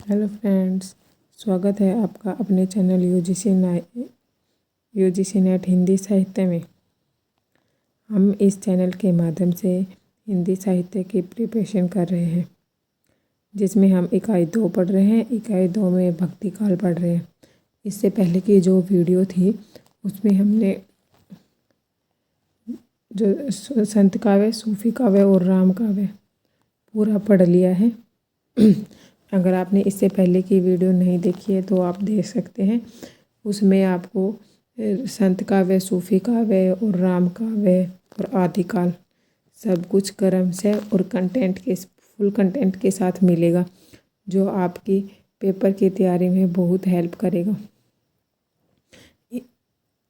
Hello friends, स्वागत है आपका अपने चैनल यूजीसी नेट हिंदी साहित्य में। हम इस चैनल के माध्यम से हिंदी साहित्य की प्रिपरेशन कर रहे हैं, जिसमें हम इकाई 2 पढ़ रहे हैं। इकाई 2 में भक्ति काल पढ़ रहे हैं। इससे पहले की जो वीडियो थी उसमें हमने जो संत काव्य, सूफी काव्य और राम काव्य पूरा पढ़ लिया है। अगर आपने इससे पहले की वीडियो नहीं देखी है तो आप देख सकते हैं। उसमें आपको संत काव्य, सूफी काव्य और राम काव्य और आदिकाल सब कुछ क्रम से और फुल कंटेंट के साथ मिलेगा, जो आपकी पेपर की तैयारी में बहुत हेल्प करेगा।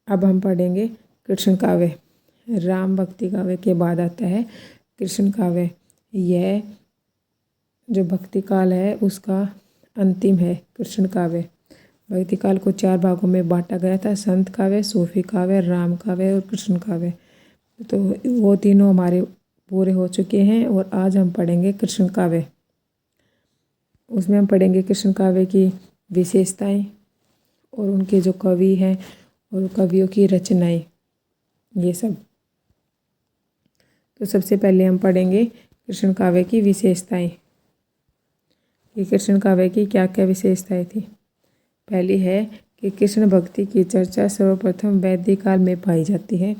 अब हम पढ़ेंगे कृष्ण काव्य। राम भक्ति काव्य के बाद आता है कृष्ण काव्य। यह जो भक्ति काल है उसका अंतिम है कृष्ण काव्य। भक्ति काल को 4 भागों में बांटा गया था: संत काव्य, सूफी काव्य, राम काव्य और कृष्ण काव्य। तो वो तीनों हमारे पूरे हो चुके हैं और आज हम पढ़ेंगे कृष्ण काव्य। उसमें हम पढ़ेंगे कृष्ण काव्य की विशेषताएं और उनके जो कवि हैं और कवियों की रचनाएं, ये सब। तो सबसे पहले हम पढ़ेंगे कृष्ण काव्य की विशेषताएं कि कृष्ण काव्य की क्या क्या विशेषताएं थी। पहली है कि कृष्ण भक्ति की चर्चा सर्वप्रथम वैदिक काल में पाई जाती है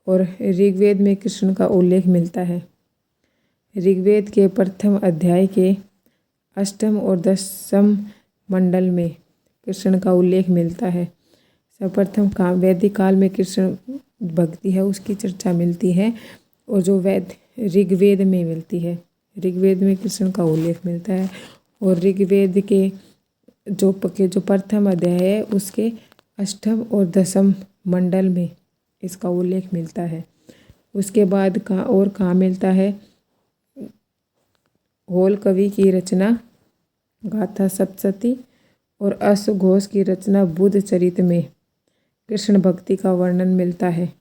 और ऋग्वेद में कृष्ण का उल्लेख मिलता है। ऋग्वेद के प्रथम अध्याय के 8 और 10 मंडल में कृष्ण का उल्लेख मिलता है। सर्वप्रथम वैदिक काल में कृष्ण भक्ति है उसकी चर्चा मिलती है और जो ऋग्वेद में मिलती है। ऋग्वेद में कृष्ण का उल्लेख मिलता है और ऋग्वेद के जो प्रथम अध्याय है उसके 8 और 10 मंडल में इसका उल्लेख मिलता है। उसके बाद कहाँ मिलता है? होल कवि की रचना गाथा सप्तशती और अश्वघोष की रचना बुद्ध चरित में कृष्ण भक्ति का वर्णन मिलता है।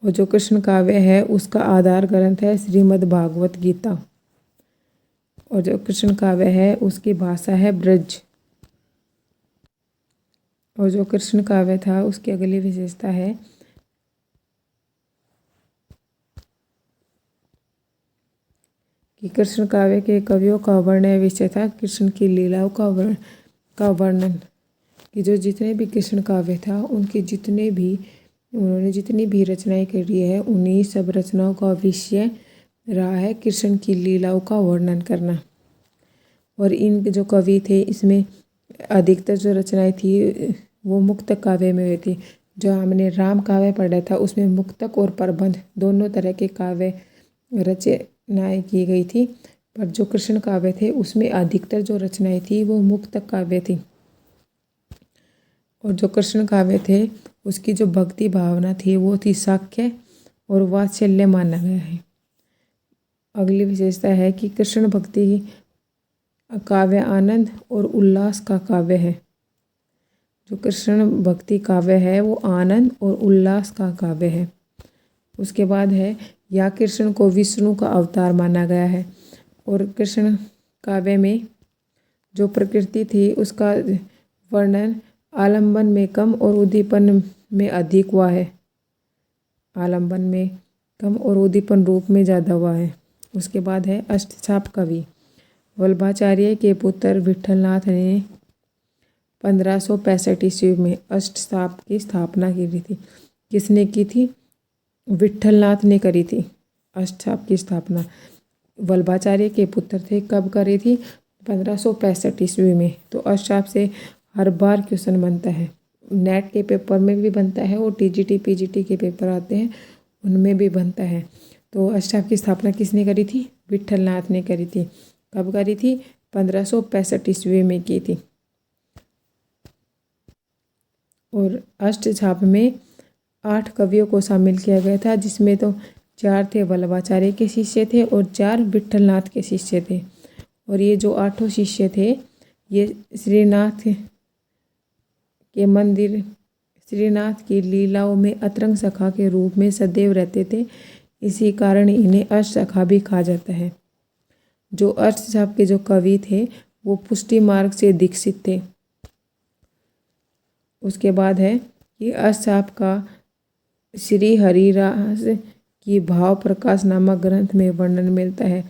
और जो कृष्ण काव्य है उसका आधार ग्रंथ है श्रीमद् भागवत गीता। और जो कृष्ण काव्य है उसकी भाषा है ब्रज। और जो कृष्ण काव्य था उसकी अगली विशेषता है कि कृष्ण काव्य के कवियों का वर्णन विषय था कृष्ण की लीलाओं का वर्णन। कि जो जितने भी कृष्ण काव्य था उन्होंने जितनी भी रचनाएं करी है उन्हीं सब रचनाओं का विषय रहा है कृष्ण की लीलाओं का वर्णन करना। और इन जो कवि थे इसमें अधिकतर जो रचनाएं थी वो मुक्तक काव्य में हुई थी। जो हमने राम काव्य पढ़ा था उसमें मुक्तक और प्रबंध दोनों तरह के काव्य रचनाएं की गई थी, पर जो कृष्ण काव्य थे उसमें अधिकतर जो रचनाएं थी वो मुक्तक काव्य थी। और जो कृष्ण काव्य थे उसकी जो भक्ति भावना थी वो थी साख्य और वात्सल्य माना गया है। अगली विशेषता है कि कृष्ण भक्ति काव्य आनंद और उल्लास का काव्य है। जो कृष्ण भक्ति काव्य है वो आनंद और उल्लास का काव्य है। उसके बाद है या कृष्ण को विष्णु का अवतार माना गया है। और कृष्ण काव्य में जो प्रकृति थी उसका वर्णन आलंबन में कम और उद्दीपन में अधिक हुआ है। आलंबन में कम और उद्दीपन रूप में ज़्यादा हुआ है। उसके बाद है अष्टछाप कवि। वल्लभाचार्य के पुत्र विठलनाथ ने 1565 ईस्वी में अष्टछाप की स्थापना की थी। किसने की थी? विठलनाथ ने करी थी अष्टछाप की स्थापना। वल्लभाचार्य के पुत्र थे। कब करी थी? 1565 ईस्वी में। तो अष्टछाप से हर बार क्वेश्चन बनता है, नेट के पेपर में भी बनता है और टीजीटी पीजीटी के पेपर आते हैं उनमें भी बनता है। तो अष्टछाप की स्थापना किसने करी थी? विठलनाथ ने करी थी। कब करी थी? 1565 ईस्वी में की थी। और अष्टछाप में 8 कवियों को शामिल किया गया था, जिसमें तो 4 थे वल्लभाचार्य के शिष्य थे और 4 विठलनाथ के शिष्य थे। और ये जो 8 शिष्य थे ये श्रीनाथ के मंदिर, श्रीनाथ की लीलाओं में अतरंग सखा के रूप में सदैव रहते थे। इसी कारण इन्हें अष्टसखा भी कहा जाता है। जो अष्टछाप के जो कवि थे वो पुष्टि मार्ग से दीक्षित थे। उसके बाद है कि अष्टछाप का श्री हरिरास की भाव प्रकाश नामक ग्रंथ में वर्णन मिलता है।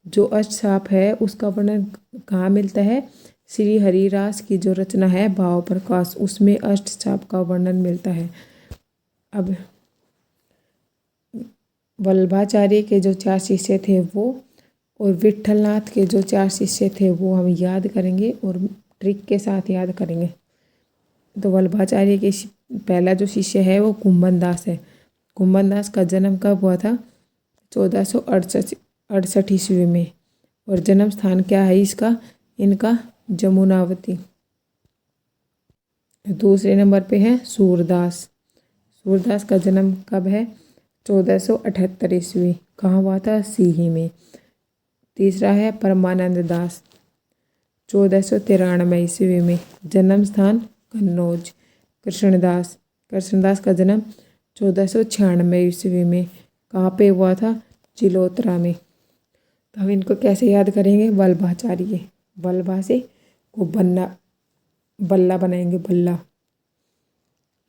जो अष्टछाप है उसका वर्णन कहाँ मिलता है? श्री हरिरास की जो रचना है भाव प्रकाश, उसमें अष्टछाप का वर्णन मिलता है। अब वल्लभाचार्य के जो 4 शिष्य थे वो और विट्ठलनाथ के जो 4 शिष्य थे वो हम याद करेंगे और ट्रिक के साथ याद करेंगे। तो वल्लभाचार्य के पहला जो शिष्य है वो कुंभन दास है। कुंभन दास का जन्म कब हुआ था? 1468 ईस्वी में। और जन्म स्थान क्या है इसका? इनका जमुनावती। दूसरे नंबर पे है सूरदास। सूरदास का जन्म कब है? 1478 ईस्वी। कहाँ हुआ था? सीही में। तीसरा है परमानंद दास, 1493 ईस्वी में। जन्म स्थान कन्नौज। कृष्णदास, कृष्णदास का जन्म 1496 ईस्वी में। कहाँ पे हुआ था? चिलोत्रा में। तो हम इनको कैसे याद करेंगे? वल्लभाचार्य, वल्लभा से को बल्ला बनाएंगे, बल्ला।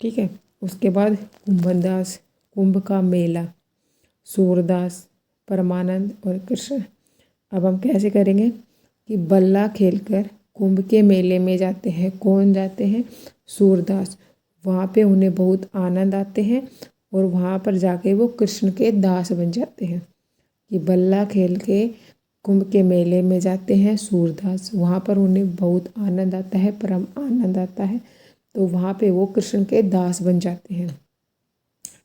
ठीक है। उसके बाद कुंभन दास, कुंभ का मेला, सूरदास, परमानंद और कृष्ण। अब हम कैसे करेंगे कि बल्ला खेलकर कुंभ के मेले में जाते हैं। कौन जाते हैं? सूरदास। वहाँ पे उन्हें बहुत आनंद आते हैं और वहाँ पर जाके वो कृष्ण के दास बन जाते हैं। कि बल्ला खेल के कुंभ के मेले में जाते हैं सूरदास, वहाँ पर उन्हें बहुत आनंद आता है, परम आनंद आता है, तो वहाँ पे वो कृष्ण के दास बन जाते हैं।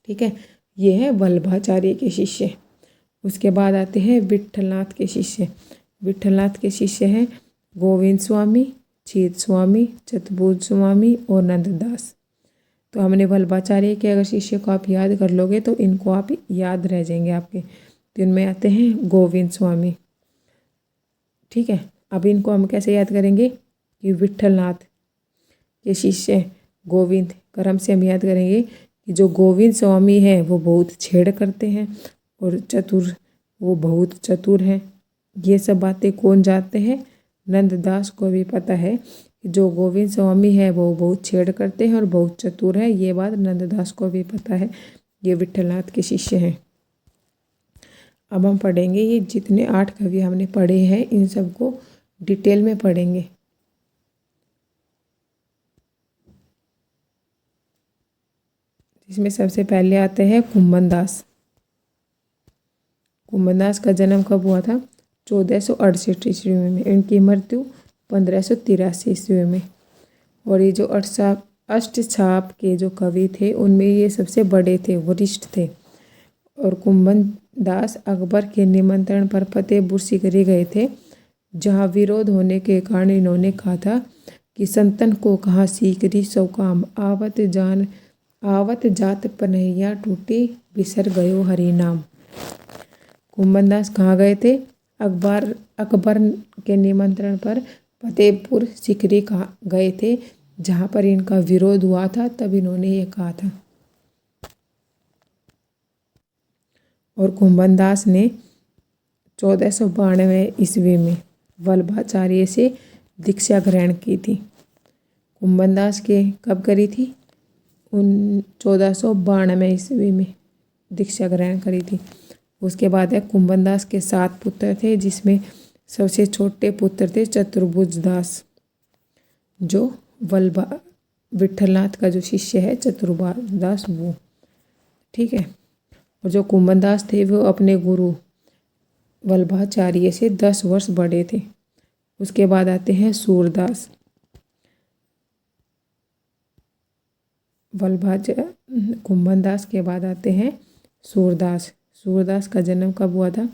ठीक है, ये है वल्लभाचार्य के शिष्य। उसके बाद आते हैं विट्ठलनाथ के शिष्य। विट्ठलनाथ के शिष्य हैं गोविंद स्वामी, छीद स्वामी, चतुर्भुज स्वामी और नंददास। तो हमने वल्लभाचार्य के अगर शिष्य को आप याद कर लोगे तो इनको आप याद रह जाएंगे आपके। तो इनमें आते हैं गोविंद स्वामी। ठीक है, अब इनको हम कैसे याद करेंगे कि विट्ठलनाथ के शिष्य गोविंद क्रम से हम याद करेंगे कि जो गोविंद स्वामी है वो बहुत छेड़ करते हैं और चतुर, वो बहुत चतुर हैं। ये सब बातें कौन जानते हैं? नंददास को भी पता है कि जो गोविंद स्वामी है वो बहुत छेड़ करते हैं और बहुत चतुर है। ये बात नंददास को भी पता है। ये विट्ठलनाथ के शिष्य हैं। अब हम पढ़ेंगे ये जितने 8 कवि हमने पढ़े हैं इन सबको डिटेल में पढ़ेंगे। इसमें सबसे पहले आते हैं कुंभन दास। कुंभन दास का जन्म कब हुआ था? 1468 ईस्वी में। इनकी मृत्यु 1583 ईस्वी में। और ये जो अष्टछाप के जो कवि थे उनमें ये सबसे बड़े थे, वरिष्ठ थे। और कुंभन दास अकबर के निमंत्रण पर फतेहपुर सीकरी गए थे, जहाँ विरोध होने के कारण इन्होंने कहा था कि संतन को कहाँ सीकरी सौ काम, आवत जात पनहिया टूटी, बिसर गयो हरि नाम। कुंभन दास कहाँ गए थे? अकबर के निमंत्रण पर फतेहपुर सीकरी गए थे, जहाँ पर इनका विरोध हुआ था, तब इन्होंने ये कहा था। और कुंभन दास ने 1492 ईस्वी में वल्लभाचार्य से दीक्षा ग्रहण की थी। कुंभन दास के कब करी थी? 1492 ईस्वी में दीक्षा ग्रहण करी थी। उसके बाद है कुंभन दास के 7 पुत्र थे, जिसमें सबसे छोटे पुत्र थे चतुर्भुज दास, जो विट्ठलनाथ का जो शिष्य है चतुर्भुज दास वो। ठीक है, और जो कुंभन दास थे वो अपने गुरु वल्लभाचार्य से 10 वर्ष बड़े थे। उसके बाद आते हैं सूरदास। कुंभन दास के बाद आते हैं सूरदास। सूरदास का जन्म कब हुआ था?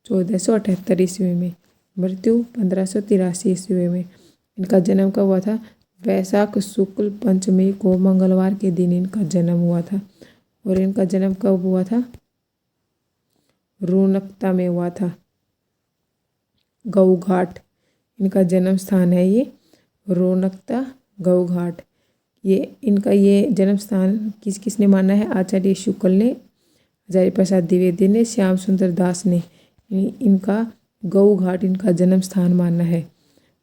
1478 ईस्वी में। मृत्यु 1583 ईस्वी में। इनका जन्म कब हुआ था? वैशाख शुक्ल पंचमी को मंगलवार के दिन इनका जन्म हुआ था। और इनका जन्म कब हुआ था? रोनकता में हुआ था, गौघाट इनका जन्म स्थान है। ये रोनकता गौघाट, ये जन्म स्थान किसने माना है? आचार्य शुक्ल ने, आचार्य प्रसाद द्विवेदी ने, श्याम सुंदर दास ने इनका गऊ घाट इनका जन्म स्थान माना है।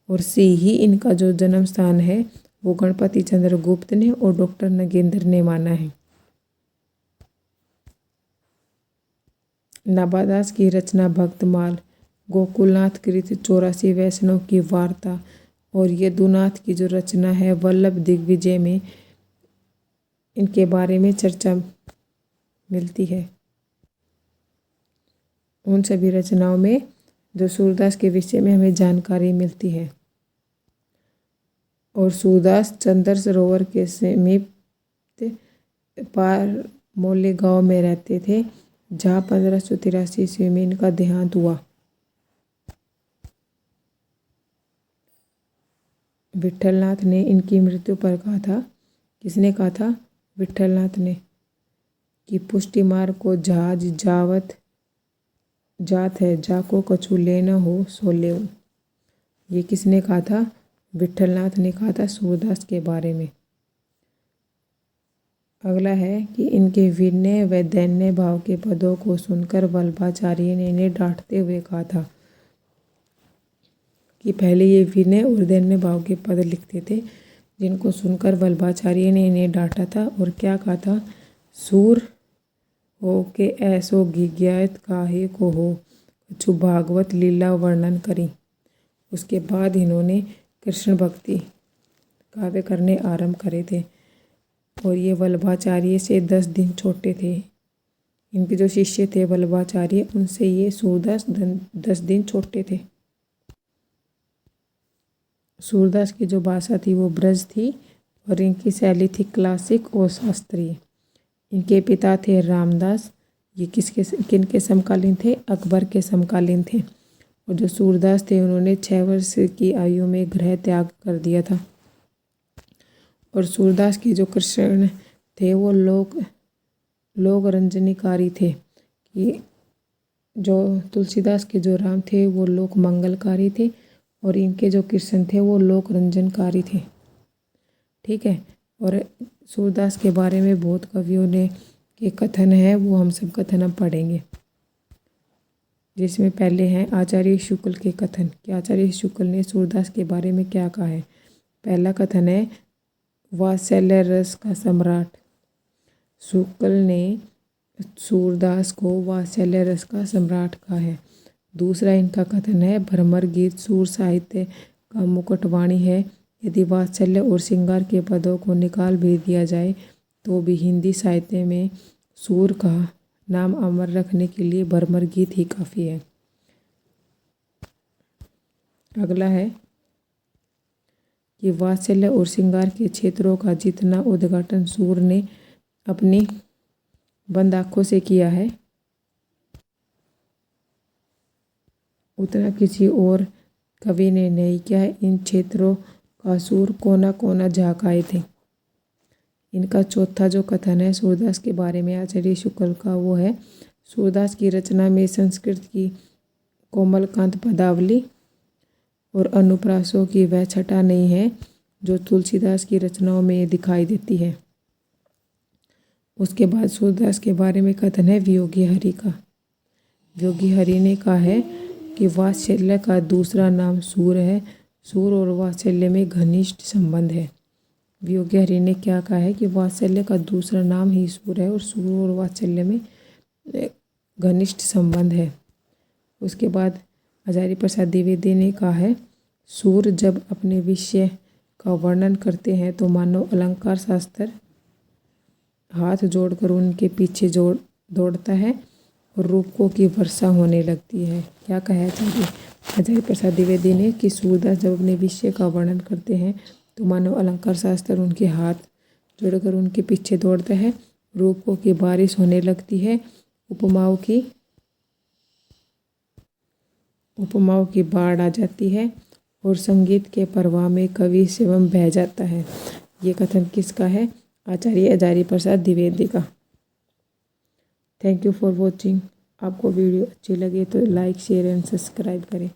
और सी ही इनका जो जन्म स्थान है वो गणपति चंद्र गुप्त ने और डॉक्टर नगेंद्र ने माना है। नाभादास की रचना भक्तमाल, गोकुलनाथ कृत 84 वैष्णव की वार्ता और यदुनाथ की जो रचना है वल्लभ दिग्विजय में इनके बारे में चर्चा मिलती है। उन सभी रचनाओं में जो सूरदास के विषय में हमें जानकारी मिलती है। और सूरदास चंदर सरोवर के समीप पार मोले गांव में रहते थे, जहाँ 1583 ईस्वी में इनका देहांत हुआ। विठलनाथ ने इनकी मृत्यु पर कहा था, किसने कहा था? विठलनाथ ने, कि पुष्टि मार्ग को जहाज जावत जात है, जाको कछु लेना हो सो ले। ये किसने कहा था? विठलनाथ ने कहा था सूरदास के बारे में। अगला है कि इनके विनय व दैन्य भाव के पदों को सुनकर वल्लभाचार्य ने इन्हें डांटते हुए कहा था कि पहले ये विनय और दैन्य भाव के पद लिखते थे, जिनको सुनकर वल्लभाचार्य ने इन्हें डांटा था। और क्या कहा था? सूर हो के ऐसो गिज्ञात काहे को हो, कछु भागवत लीला वर्णन करी। उसके बाद इन्होंने कृष्ण भक्ति काव्य करने आरंभ करे थे। और ये वल्लभाचार्य से 10 दिन छोटे थे। इनके जो शिष्य थे वल्लभाचार्य, उनसे ये सूरदास 10 दिन छोटे थे। सूरदास की जो भाषा थी वो ब्रज थी और इनकी शैली थी क्लासिक और शास्त्रीय। इनके पिता थे रामदास, ये किनके समकालीन थे? अकबर के समकालीन थे। और जो सूरदास थे उन्होंने 6 वर्ष की आयु में गृह त्याग कर दिया था। और सूरदास की जो कृष्ण थे वो लोक रंजनकारी थे, कि जो तुलसीदास के जो राम थे वो लोक मंगलकारी थे और इनके जो कृष्ण थे वो लोक रंजनकारी थे। ठीक है। और सूरदास के बारे में बहुत कवियों ने के कथन है, वो हम सब कथन अब पढ़ेंगे। जिसमें पहले हैं आचार्य शुक्ल के कथन, कि आचार्य शुक्ल ने सूरदास के बारे में क्या कहा है। पहला कथन है वात्सल्य रस का सम्राट। शुक्ल ने सूरदास को वात्सल्य रस का सम्राट कहा है। दूसरा इनका कथन है भ्रमर गीत सूर साहित्य का मुकुटवाणी है। यदि वात्सल्य और श्रृंगार के पदों को निकाल भी दिया जाए तो भी हिंदी साहित्य में सूर का नाम अमर रखने के लिए भ्रमर गीत ही काफ़ी है। अगला है कि वात्सल्य और श्रृंगार के क्षेत्रों का जितना उद्घाटन सूर ने अपनी बंद आँखों से किया है, उतना किसी और कवि ने नहीं किया है। इन क्षेत्रों का सूर कोना कोना झाँक आए थे। इनका चौथा जो कथन है सूरदास के बारे में आचार्य शुक्ल का, वो है सूरदास की रचना में संस्कृत की कोमलकांत पदावली और अनुप्रासों की वह छटा नहीं है जो तुलसीदास की रचनाओं में दिखाई देती है। उसके बाद सूरदास के बारे में कथन है वियोगी हरि का। वियोगी हरि ने कहा है कि वात्सल्य का दूसरा नाम सूर है। सूर और वात्सल्य में घनिष्ठ संबंध है। वियोगी हरि ने क्या कहा है कि वात्सल्य का दूसरा नाम ही सूर है और सूर और वात्सल्य में घनिष्ठ संबंध है। उसके बाद आचार्य प्रसाद द्विवेदी ने कहा है सूर जब अपने विषय का वर्णन करते हैं तो मानो अलंकार शास्त्र हाथ जोड़कर उनके पीछे दौड़ता है और रूपकों की वर्षा होने लगती है। क्या कहा है आचार्य प्रसाद द्विवेदी ने कि सूरदास जब अपने विषय का वर्णन करते हैं तो मानो अलंकार शास्त्र उनके हाथ जोड़कर उनके पीछे दौड़ता है, रूपों की बारिश होने लगती है, उपमाओं की बाढ़ आ जाती है और संगीत के प्रवाह में कवि स्वयं बह जाता है। ये कथन किसका है? आचार्य प्रसाद द्विवेदी का। Thank you for watching. आपको वीडियो अच्छी लगे तो लाइक शेयर एंड सब्सक्राइब करें।